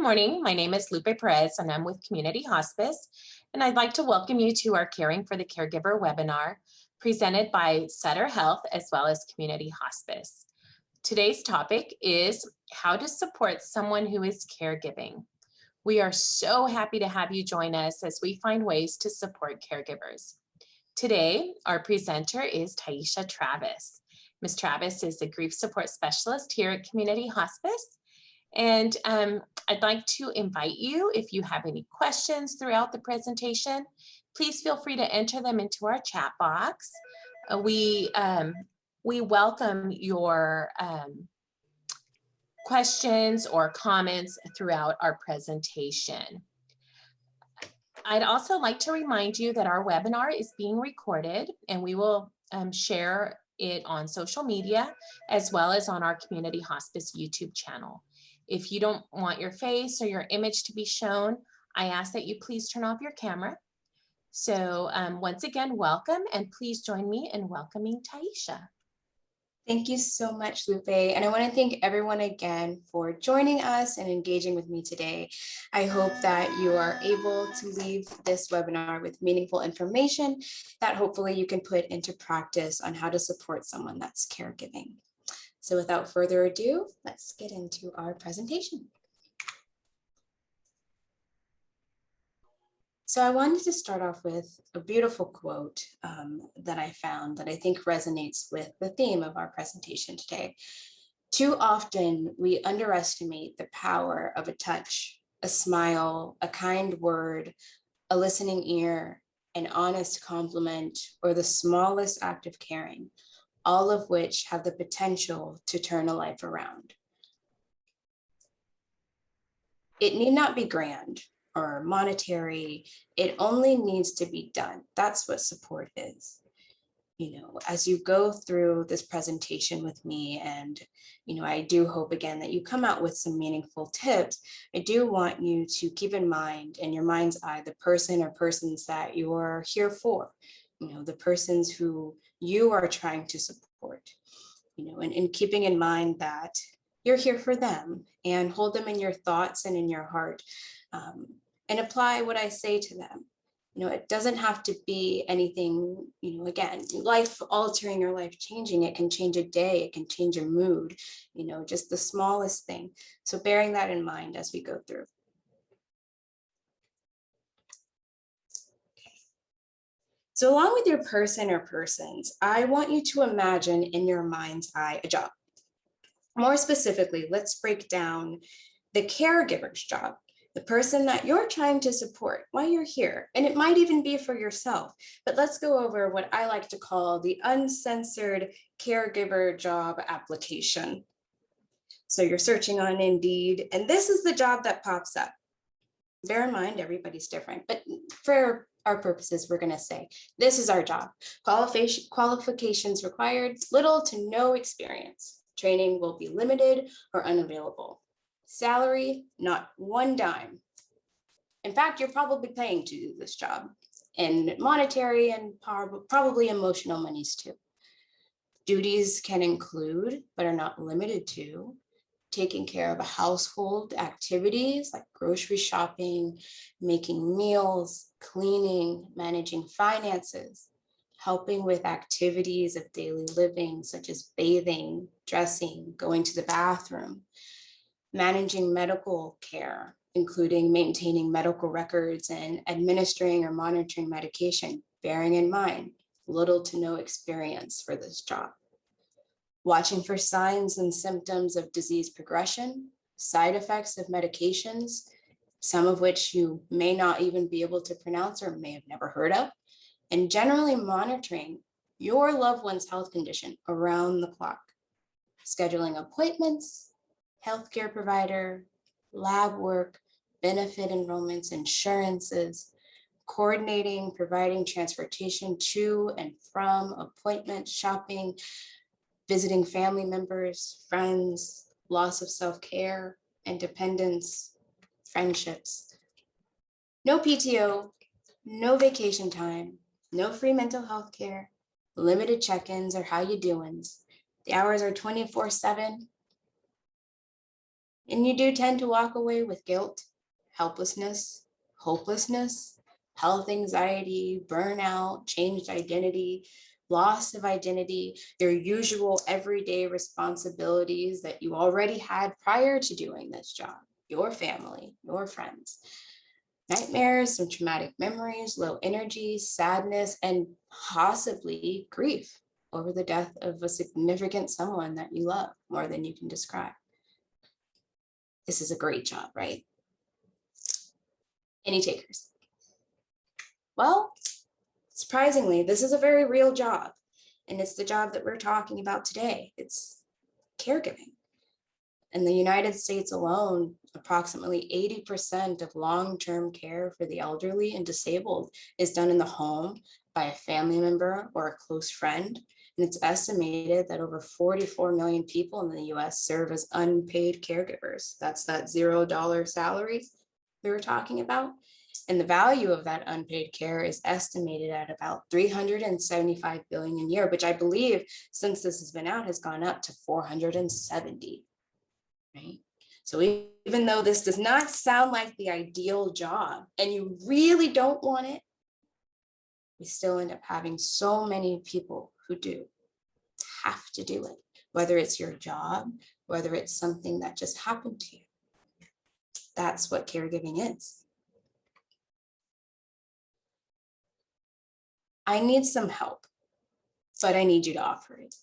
morning. My name is Lupe Perez and I'm with Community Hospice. And I'd like to welcome you to our Caring for the Caregiver webinar presented by Sutter Health as well as Community Hospice. Today's topic is how to support someone who is caregiving. We are so happy to have you join us as we find ways to support caregivers. Today, our presenter is Taisha Travis. Ms. Travis is a grief support specialist here at Community Hospice. And I'd like to invite you, if you have any questions throughout the presentation, please feel free to enter them into our chat box. We welcome your questions or comments throughout our presentation. I'd also like to remind you that our webinar is being recorded and we will share it on social media as well as on our Community Hospice YouTube channel. If you don't want your face or your image to be shown, I ask that you please turn off your camera. So once again, welcome, and please join me in welcoming Taisha. Thank you so much, Lupe. And I want to thank everyone again for joining us and engaging with me today. I hope that you are able to leave this webinar with meaningful information that hopefully you can put into practice on how to support someone that's caregiving. So without further ado, let's get into our presentation. So I wanted to start off with a beautiful quote that I found that I think resonates with the theme of our presentation today. Too often we underestimate the power of a touch, a smile, a kind word, a listening ear, an honest compliment, or the smallest act of caring, all of which have the potential to turn a life around. It need not be grand or monetary. It only needs to be done. That's what support is. You know, as you go through this presentation with me, and, you know, I do hope again that you come out with some meaningful tips. I do want you to keep in mind, in your mind's eye, the person or persons that you are here for, you know, the persons who you are trying to support, you know, and keeping in mind that you're here for them, and hold them in your thoughts and in your heart, and apply what I say to them. You know, it doesn't have to be anything, you know, again, life altering or life changing. It can change a day, it can change your mood, you know, just the smallest thing. So bearing that in mind as we go through. So along with your person or persons, I want you to imagine in your mind's eye a job. More specifically, let's break down the caregiver's job, the person that you're trying to support while you're here. And it might even be for yourself, but let's go over what I like to call the uncensored caregiver job application. So you're searching on Indeed, and this is the job that pops up. Bear in mind, everybody's different, but for our purposes, we're going to say this is our job. Qualifications required, little to no experience. Training will be limited or unavailable. Salary, not one dime. In fact, you're probably paying to do this job, and monetary and probably emotional monies too. Duties can include, but are not limited to, taking care of a household activities like grocery shopping, making meals, cleaning, managing finances, helping with activities of daily living, such as bathing, dressing, going to the bathroom, managing medical care, including maintaining medical records and administering or monitoring medication, bearing in mind, little to no experience for this job. Watching for signs and symptoms of disease progression, side effects of medications, some of which you may not even be able to pronounce or may have never heard of, and generally monitoring your loved one's health condition around the clock, scheduling appointments, healthcare provider, lab work, benefit enrollments, insurances, coordinating, providing transportation to and from appointments, shopping, visiting family members, friends, loss of self-care, independence, friendships. No PTO, no vacation time, no free mental health care, limited check-ins or how you doings. The hours are 24/7. And you do tend to walk away with guilt, helplessness, hopelessness, health anxiety, burnout, changed identity, loss of identity, your usual everyday responsibilities that you already had prior to doing this job, your family, your friends, nightmares, some traumatic memories, low energy, sadness, and possibly grief over the death of a significant someone that you love more than you can describe. This is a great job, right? Any takers? Well, surprisingly, this is a very real job, and it's the job that we're talking about today. It's caregiving. In the United States alone, approximately 80% of long-term care for the elderly and disabled is done in the home by a family member or a close friend. And it's estimated that over 44 million people in the US serve as unpaid caregivers. That's that $0 salary we were talking about. And the value of that unpaid care is estimated at about 375 billion a year, which I believe since this has been out has gone up to 470. Right? So even though this does not sound like the ideal job and you really don't want it, we still end up having so many people who do have to do it, whether it's your job, whether it's something that just happened to you. That's what caregiving is. I need some help, but I need you to offer it.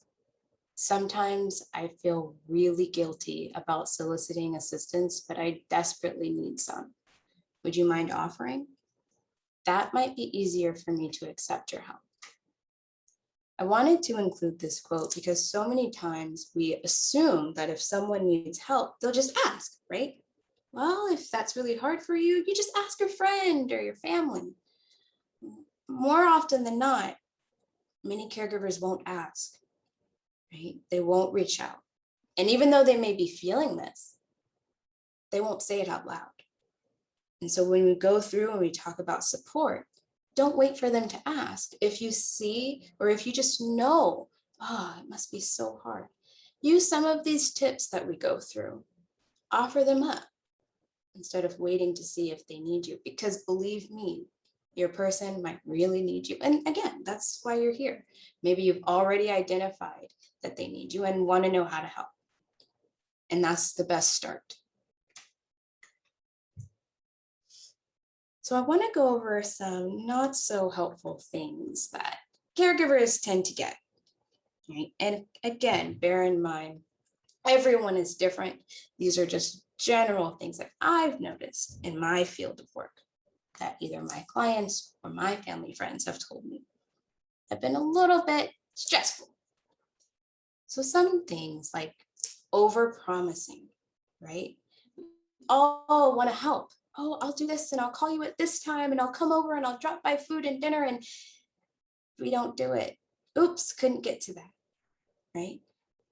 Sometimes I feel really guilty about soliciting assistance, but I desperately need some. Would you mind offering? That might be easier for me to accept your help. I wanted to include this quote because so many times we assume that if someone needs help, they'll just ask, right? Well, if that's really hard for you, you just ask your friend or your family. More often than not, many caregivers won't ask, right? They won't reach out. And even though they may be feeling this, they won't say it out loud. And so when we go through and we talk about support, don't wait for them to ask. If you see, or if you just know, it must be so hard. Use some of these tips that we go through. Offer them up instead of waiting to see if they need you. Because believe me, your person might really need you. And again, that's why you're here. Maybe you've already identified that they need you and want to know how to help. And that's the best start. So I want to go over some not so helpful things that caregivers tend to get. Right? And again, bear in mind, everyone is different. These are just general things that I've noticed in my field of work that either my clients or my family friends have told me have been a little bit stressful. So some things like over-promising, right? Oh, want to help. Oh, I'll do this and I'll call you at this time and I'll come over and I'll drop by food and dinner, and we don't do it. Oops, couldn't get to that, right?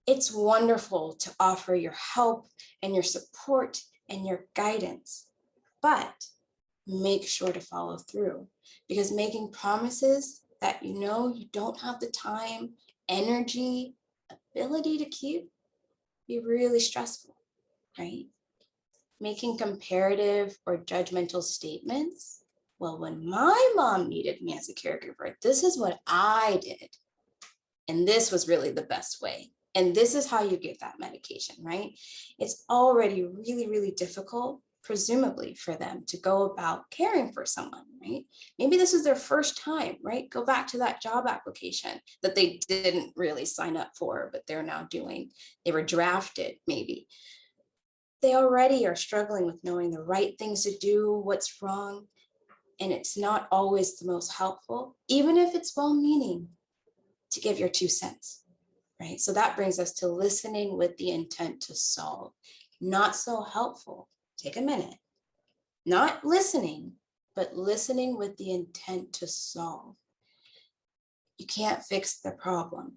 It's wonderful to offer your help and your support and your guidance, but make sure to follow through, because making promises that you know you don't have the time, energy, ability to keep be really stressful, right? Making comparative or judgmental statements. Well, when my mom needed me as a caregiver, this is what I did. And this was really the best way. And this is how you give that medication, right? It's already really, really difficult, presumably, for them to go about caring for someone, right? Maybe this is their first time, right? Go back to that job application that they didn't really sign up for, but they're now doing. They were drafted, maybe. They already are struggling with knowing the right things to do, what's wrong, and it's not always the most helpful, even if it's well-meaning, to give your 2 cents, right? So that brings us to listening with the intent to solve. Not so helpful. Take a minute. Not listening, but listening with the intent to solve. You can't fix the problem,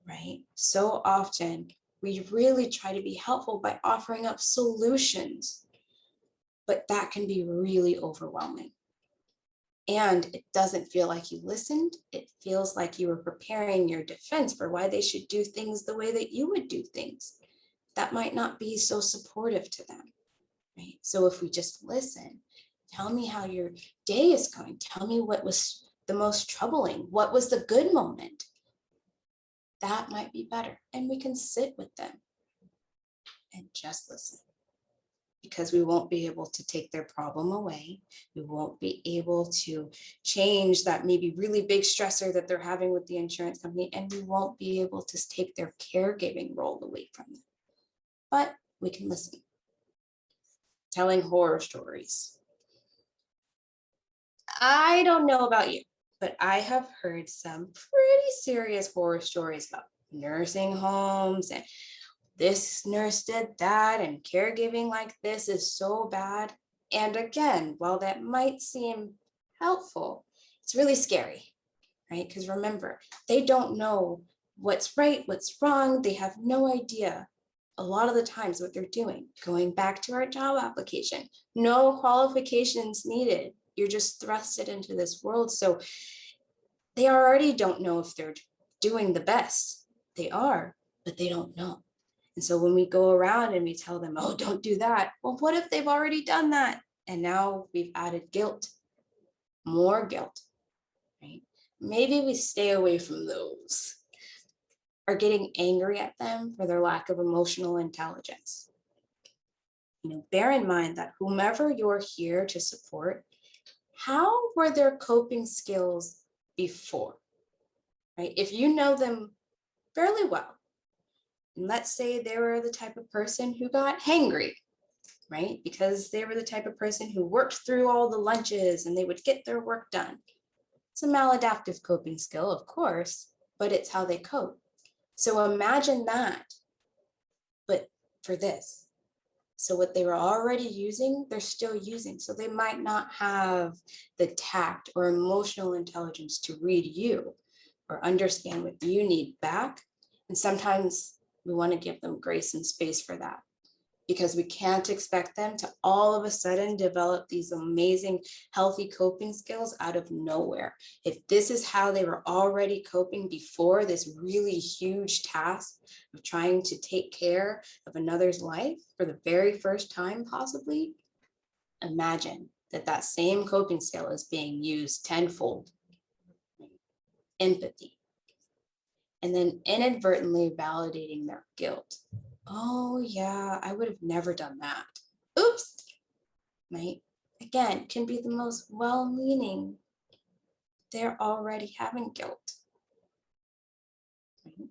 right? So often, we really try to be helpful by offering up solutions, but that can be really overwhelming. And it doesn't feel like you listened. It feels like you were preparing your defense for why they should do things the way that you would do things. That might not be so supportive to them. right? So if we just listen, tell me how your day is going. Tell me what was the most troubling. What was the good moment? That might be better. And we can sit with them and just listen, because we won't be able to take their problem away. We won't be able to change that maybe really big stressor that they're having with the insurance company, and we won't be able to take their caregiving role away from them. But we can listen. Telling horror stories. I don't know about you, but I have heard some pretty serious horror stories about nursing homes, and this nurse did that, and caregiving like this is so bad. And again, while that might seem helpful, it's really scary, right? Because remember, they don't know what's right, what's wrong. They have no idea a lot of the times what they're doing. Going back to our job application, no qualifications needed. You're just thrusted into this world. So they already don't know if they're doing the best. They are, but they don't know. And so when we go around and we tell them, oh, don't do that. Well, what if they've already done that? And now we've added guilt, more guilt, right? Maybe we stay away from those, or getting angry at them for their lack of emotional intelligence. Bear in mind that whomever you're here to support, how were their coping skills before, right? If you know them fairly well, and let's say they were the type of person who got hangry, right? Because they were the type of person who worked through all the lunches and they would get their work done. It's a maladaptive coping skill, of course, but it's how they cope. So imagine that, but for this. So what they were already using, they're still using. So they might not have the tact or emotional intelligence to read you or understand what you need back. And sometimes we want to give them grace and space for that, because we can't expect them to all of a sudden develop these amazing, healthy coping skills out of nowhere. If this is how they were already coping before this really huge task of trying to take care of another's life for the very first time, possibly, imagine that that same coping skill is being used tenfold. Empathy. And then inadvertently validating their guilt. Oh yeah, I would have never done that. Oops, right? Again, can be the most well-meaning. They're already having guilt. Right?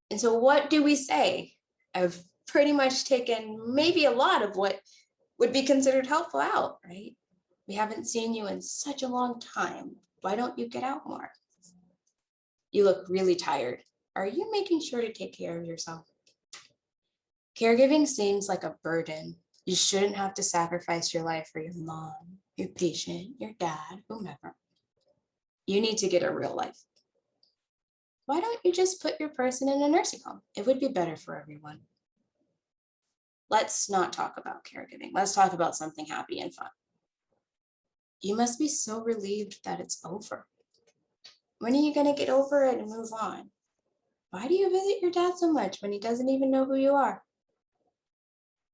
And so what do we say? I've pretty much taken maybe a lot of what would be considered helpful out, right? We haven't seen you in such a long time. Why don't you get out more? You look really tired. Are you making sure to take care of yourself? Caregiving seems like a burden. You shouldn't have to sacrifice your life for your mom, your patient, your dad, whomever. You need to get a real life. Why don't you just put your person in a nursing home? It would be better for everyone. Let's not talk about caregiving. Let's talk about something happy and fun. You must be so relieved that it's over. When are you going to get over it and move on? Why do you visit your dad so much when he doesn't even know who you are?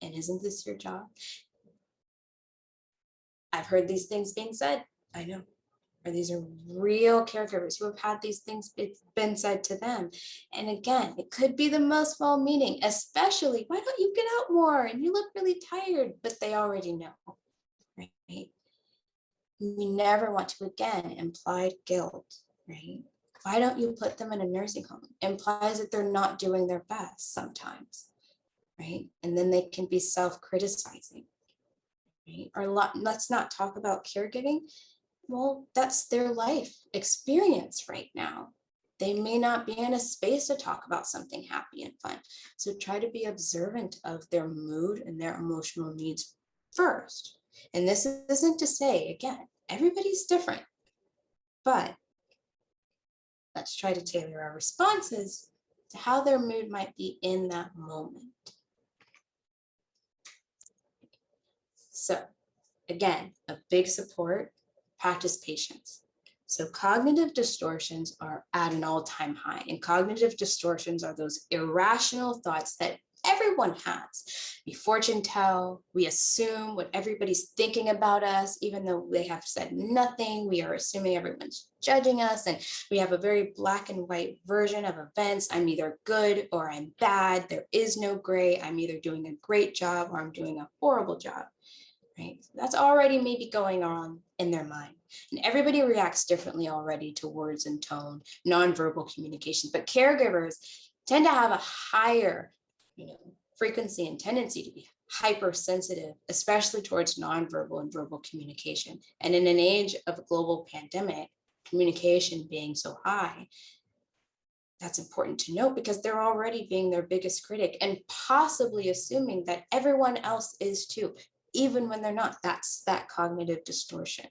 And isn't this your job? I've heard these things being said. I know. Or these are real caregivers who have had these things been said to them. And again, it could be the most well-meaning, especially, why don't you get out more? And you look really tired, but they already know, right? We never want to, again, imply guilt, right? Why don't you put them in a nursing home? Implies that they're not doing their best sometimes, right? And then they can be self-criticizing, right? Or let's not talk about caregiving. Well, that's their life experience right now. They may not be in a space to talk about something happy and fun. So try to be observant of their mood and their emotional needs first. And this isn't to say, again, everybody's different, but let's try to tailor our responses to how their mood might be in that moment. So again, a big support, practice patience. So cognitive distortions are at an all-time high, and cognitive distortions are those irrational thoughts that everyone has. We fortune tell, we assume what everybody's thinking about us, even though they have said nothing. We are assuming everyone's judging us, and we have a very black and white version of events. I'm either good or I'm bad. There is no gray. I'm either doing a great job or I'm doing a horrible job, right? That's already maybe going on in their mind. And everybody reacts differently already to words and tone, nonverbal communication, but caregivers tend to have a higher, frequency and tendency to be hypersensitive, especially towards nonverbal and verbal communication. And in an age of a global pandemic, communication being so high, that's important to note because they're already being their biggest critic and possibly assuming that everyone else is too, even when they're not. That's that cognitive distortion.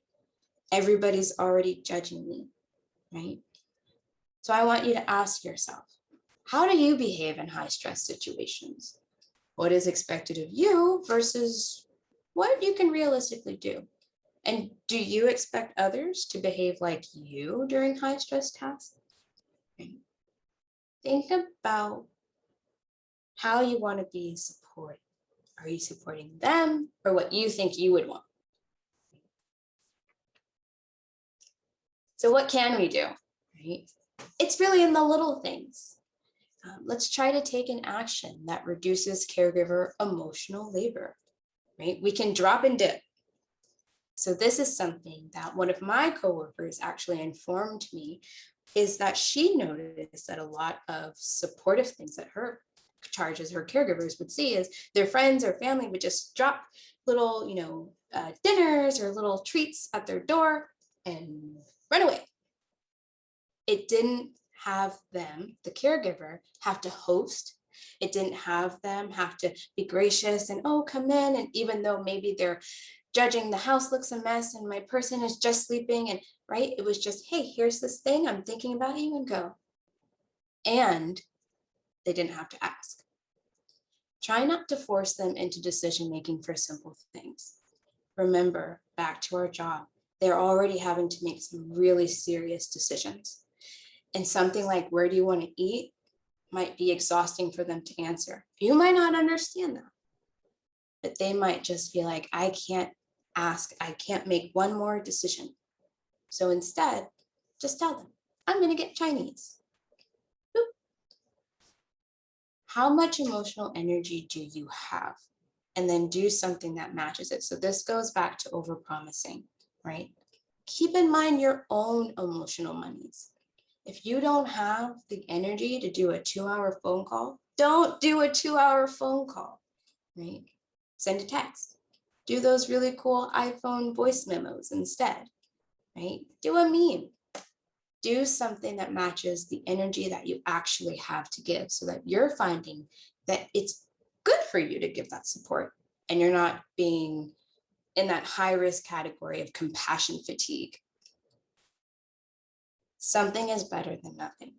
Everybody's already judging me, right? So I want you to ask yourself, how do you behave in high stress situations? What is expected of you versus what you can realistically do? And do you expect others to behave like you during high stress tasks? Think about how you want to be supported. Are you supporting them or what you think you would want? So what can we do, right? It's really in the little things. Let's try to take an action that reduces caregiver emotional labor, right? We can drop and dip. So this is something that one of my coworkers actually informed me, is that she noticed that a lot of supportive things that her caregivers would see is their friends or family would just drop little, dinners or little treats at their door and run away. It didn't have them, the caregiver, have to host. It didn't have them have to be gracious and, oh, come in. And even though maybe they're judging, the house looks a mess and my person is just sleeping, and right, it was just, hey, here's this thing, I'm thinking about you, and go. And they didn't have to ask. Try not to force them into decision making for simple things. Remember, back to our job, they're already having to make some really serious decisions. And something like, where do you want to eat, might be exhausting for them to answer. You might not understand that, but they might just feel like, I can't ask, I can't make one more decision. So instead, just tell them, I'm going to get Chinese. Boop. How much emotional energy do you have? And then do something that matches it. So this goes back to overpromising, right? Keep in mind your own emotional monies. If you don't have the energy to do a 2-hour phone call, don't do a 2-hour phone call, right? Send a text. Do those really cool iPhone voice memos instead, right? Do a meme. Do something that matches the energy that you actually have to give so that you're finding that it's good for you to give that support and you're not being in that high risk category of compassion fatigue. Something is better than nothing.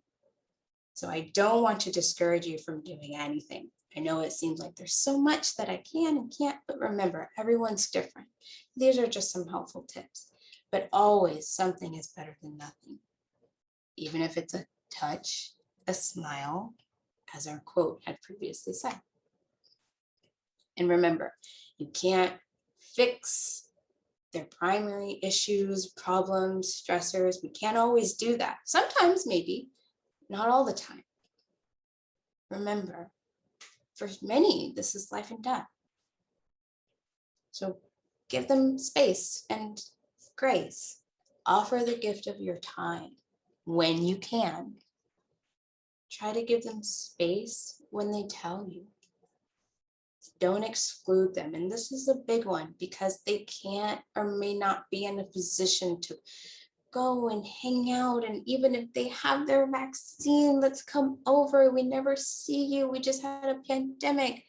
So I don't want to discourage you from doing anything. I know it seems like there's so much that I can and can't, but remember, everyone's different. These are just some helpful tips, but always something is better than nothing. Even if it's a touch, a smile, as our quote had previously said. And remember, you can't fix their primary issues, problems, stressors. We can't always do that. Sometimes maybe, not all the time. Remember, for many, this is life and death. So give them space and grace. Offer the gift of your time when you can. Try to give them space when they tell you. Don't exclude them. And this is a big one because they can't or may not be in a position to go and hang out. And even if they have their vaccine, let's come over. We never see you. We just had a pandemic.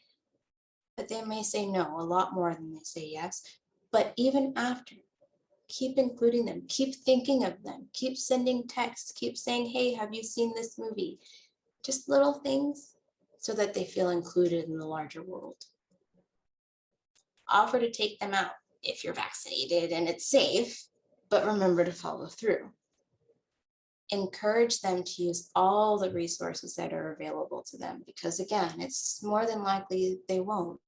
But they may say no a lot more than they say yes. But even after, keep including them. Keep thinking of them. Keep sending texts. Keep saying, hey, have you seen this movie? Just little things so that they feel included in the larger world. Offer to take them out if you're vaccinated and it's safe, but remember to follow through. encourage them to use all the resources that are available to them, because again, it's more than likely they won't.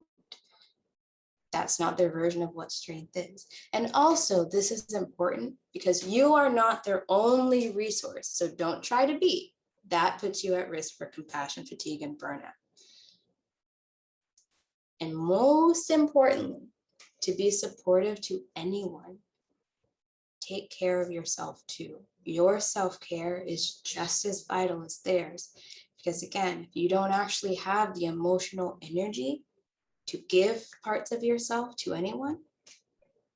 That's not their version of what strength is. And also, this is important because you are not their only resource. So don't try to be. That puts you at risk for compassion fatigue and burnout. And most importantly, to be supportive to anyone, take care of yourself too. Your self-care is just as vital as theirs. Because again, if you don't actually have the emotional energy to give parts of yourself to anyone,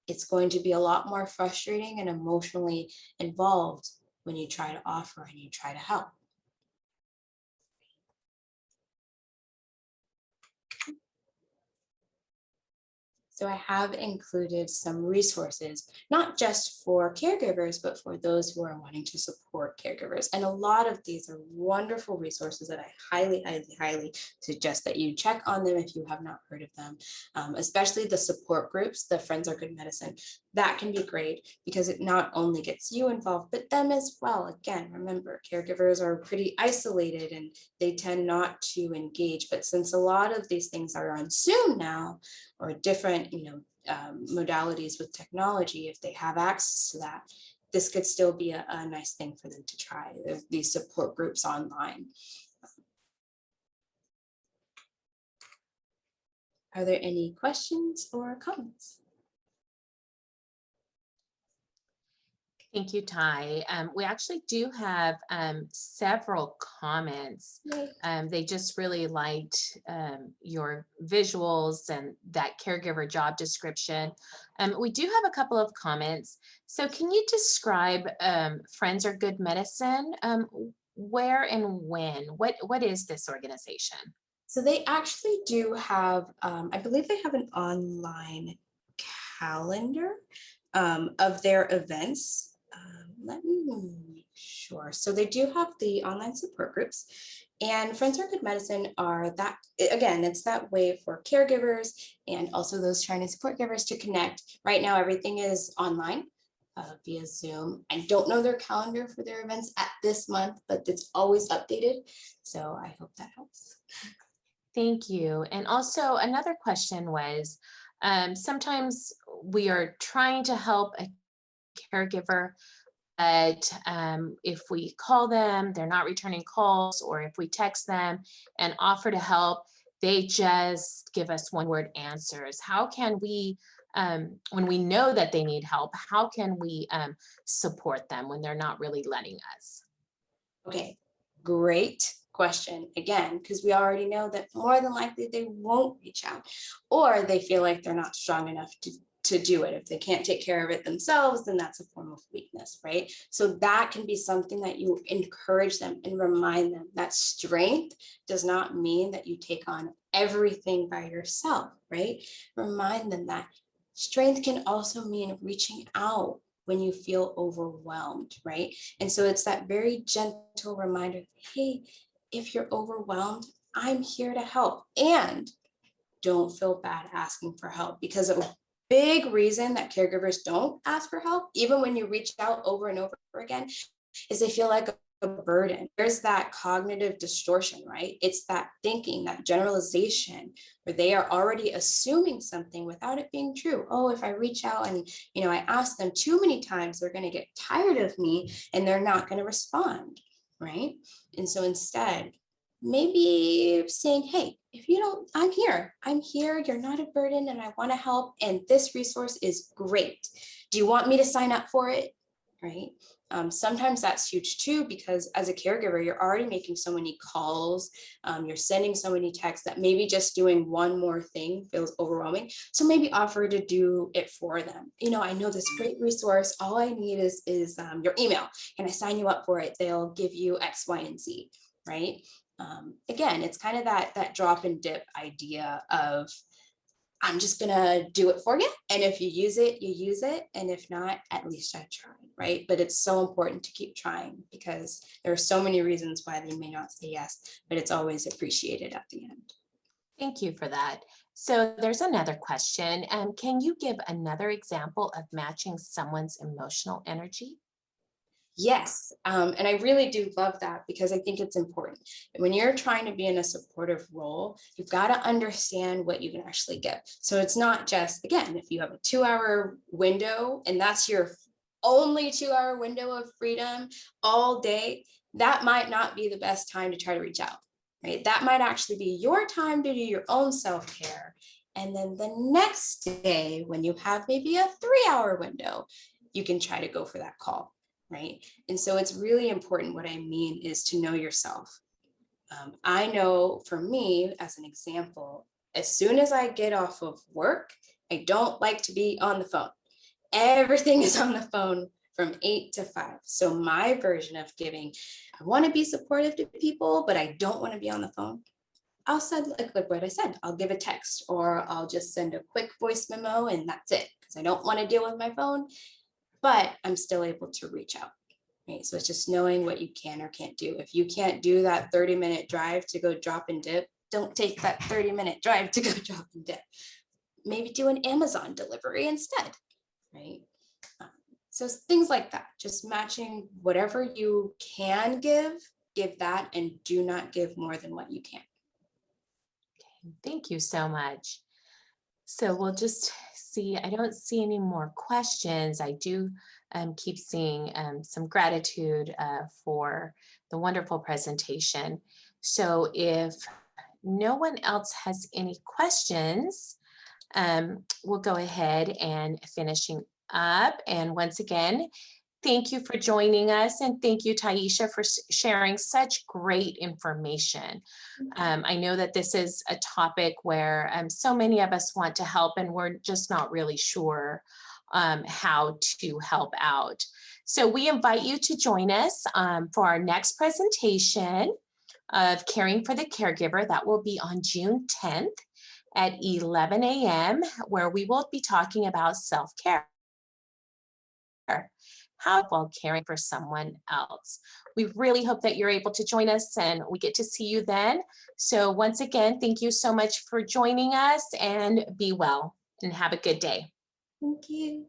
it's going to be a lot more frustrating and emotionally involved when you try to offer and you try to help. So I have included some resources, not just for caregivers, but for those who are wanting to support caregivers. And a lot of these are wonderful resources that I highly, highly, highly suggest that you check on them if you have not heard of them, especially the support groups, the Friends Are Good Medicine. That can be great because it not only gets you involved, but them as well. Again, remember, caregivers are pretty isolated and they tend not to engage. But since a lot of these things are on Zoom now, or different modalities with technology, if they have access to that, this could still be a nice thing for them to try. There's these support groups online. Are there any questions or comments? Thank you, Ty. We actually do have several comments. They just really liked your visuals and that caregiver job description. We do have a couple of comments. So can you describe Friends Are Good Medicine? Where and when? What is this organization? So they actually do have, I believe they have an online calendar of their events. Let me make sure. So they do have the online support groups, and Friends Are Good Medicine are that, again, it's that way for caregivers and also those trying to support givers to connect. Right now, everything is online via Zoom. I don't know their calendar for their events at this month, but it's always updated. So I hope that helps. Thank you. And also another question was, sometimes we are trying to help a caregiver, but if we call them, they're not returning calls, or if we text them and offer to help, they just give us one-word answers. How can we, when we know that they need help, how can we support them when they're not really letting us? Okay, great question. Again, because we already know that more than likely they won't reach out, or they feel like they're not strong enough to do it. If they can't take care of it themselves, then that's a form of weakness, right? So that can be something that you encourage them and remind them that strength does not mean that you take on everything by yourself, right? Remind them that strength can also mean reaching out when you feel overwhelmed, right? And so it's that very gentle reminder, hey, if you're overwhelmed, I'm here to help. And don't feel bad asking for help, because a big reason that caregivers don't ask for help, even when you reach out over and over again, is they feel like a burden. There's that cognitive distortion, right? It's that thinking, that generalization, where they are already assuming something without it being true. Oh, if I reach out and I ask them too many times, they're going to get tired of me and they're not going to respond, right? And so instead, maybe saying, hey, if you don't, I'm here, you're not a burden, and I want to help, and this resource is great. Do you want me to sign up for it? Right? Sometimes that's huge too, because as a caregiver, you're already making so many calls, you're sending so many texts that maybe just doing one more thing feels overwhelming. So maybe offer to do it for them. I know this great resource. All I need is your email. Can I sign you up for it? They'll give you X, Y, and Z, right? Again, it's kind of that drop and dip idea of, I'm just gonna do it for you. And if you use it, you use it. And if not, at least I tried, right? But it's so important to keep trying, because there are so many reasons why they may not say yes, but it's always appreciated at the end. Thank you for that. So there's another question. Can you give another example of matching someone's emotional energy? Yes, and I really do love that because I think it's important. When you're trying to be in a supportive role, you've got to understand what you can actually give. So it's not just, again, if you have a 2 hour window and that's your only 2 hour window of freedom all day, that might not be the best time to try to reach out, right? That might actually be your time to do your own self-care. And then the next day, when you have maybe a 3 hour window, you can try to go for that call, right? And so it's really important. What I mean is to know yourself. I know for me, as an example, as soon as I get off of work, I don't like to be on the phone. Everything is on the phone from 8 to 5. So my version of giving, I want to be supportive to people, but I don't want to be on the phone. I'll send like what I said, I'll give a text or I'll just send a quick voice memo and that's it. Because I don't want to deal with my phone, but I'm still able to reach out. Right. So it's just knowing what you can or can't do. If you can't do that 30-minute drive to go drop and dip, don't take that 30-minute drive to go drop and dip. Maybe do an Amazon delivery instead. Right. So things like that, just matching whatever you can give that, and do not give more than what you can. Thank you so much. So we'll just see, I don't see any more questions. I do keep seeing some gratitude for the wonderful presentation. So if no one else has any questions, we'll go ahead and finishing up. And once again, thank you for joining us. And thank you, Taisha, for sharing such great information. I know that this is a topic where so many of us want to help and we're just not really sure how to help out. So we invite you to join us for our next presentation of Caring for the Caregiver. That will be on June 10th at 11 a.m., where we will be talking about self-care, how while caring for someone else. We really hope that you're able to join us and we get to see you then. So once again, thank you so much for joining us, and be well and have a good day. Thank you.